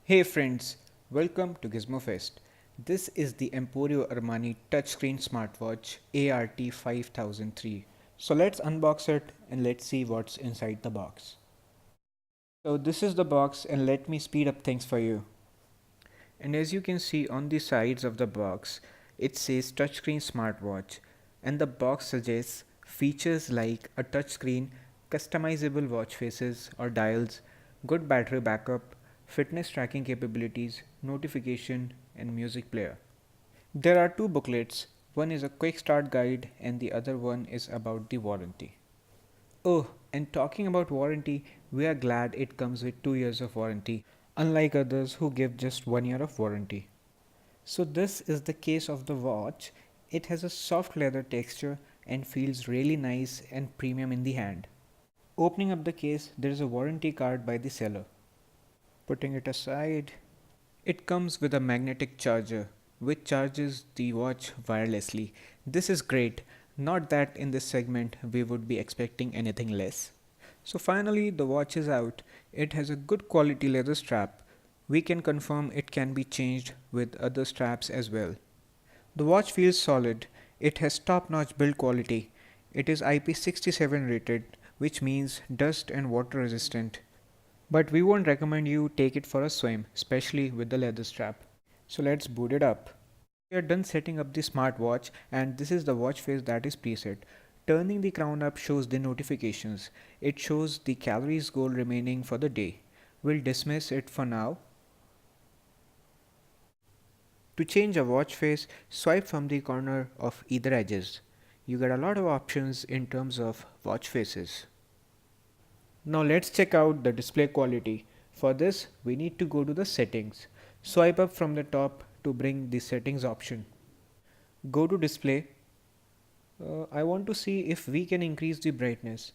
Hey friends, welcome to GIZMOFEST. This is the Emporio Armani touchscreen smartwatch ART5003. So let's unbox it and let's see what's inside the box. So this is the box and let me speed up things for you. And as you can see on the sides of the box, it says touchscreen smartwatch and the box suggests features like a touchscreen, customizable watch faces or dials, good battery backup, fitness tracking capabilities, notification and music player. There are two booklets, one is a quick start guide and the other one is about the warranty. Oh, and talking about warranty, we are glad it comes with 2 years of warranty, unlike others who give just 1 year of warranty. So this is the case of the watch. It has a soft leather texture and feels really nice and premium in the hand. Opening up the case, there is a warranty card by the seller. Putting it aside, it comes with a magnetic charger which charges the watch wirelessly. This is great, not that in this segment we would be expecting anything less. So finally the watch is out. It has a good quality leather strap. We can confirm it can be changed with other straps as well. The watch feels solid. It has top-notch build quality. It is IP67 rated, which means dust and water resistant. But we won't recommend you take it for a swim, especially with the leather strap. So let's boot it up. We are done setting up the smartwatch and this is the watch face that is preset. Turning the crown up shows the notifications. It shows the calories goal remaining for the day. We'll dismiss it for now. To change a watch face, swipe from the corner of either edges. You get a lot of options in terms of watch faces. Now let's check out the display quality. For this, we need to go to the settings. Swipe up from the top to bring the settings option. Go to display. I want to see if we can increase the brightness.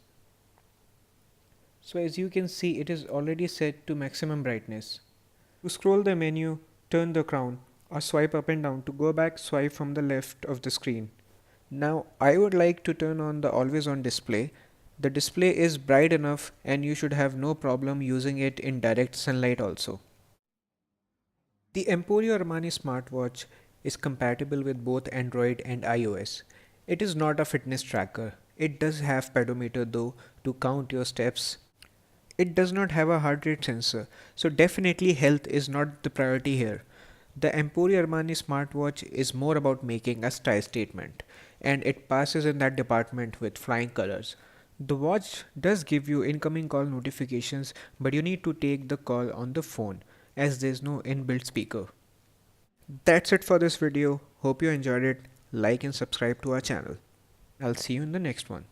So as you can see, it is already set to maximum brightness. To scroll the menu, turn the crown or swipe up and down. To go back, swipe from the left of the screen. Now I would like to turn on the always on display. The display is bright enough and you should have no problem using it in direct sunlight also. The Emporio Armani smartwatch is compatible with both Android and iOS. It is not a fitness tracker. It does have pedometer though to count your steps. It does not have a heart rate sensor, so definitely health is not the priority here. The Emporio Armani smartwatch is more about making a style statement, and it passes in that department with flying colors. The watch does give you incoming call notifications, but you need to take the call on the phone as there is no inbuilt speaker. That's it for this video. Hope you enjoyed it. Like and subscribe to our channel. I'll see you in the next one.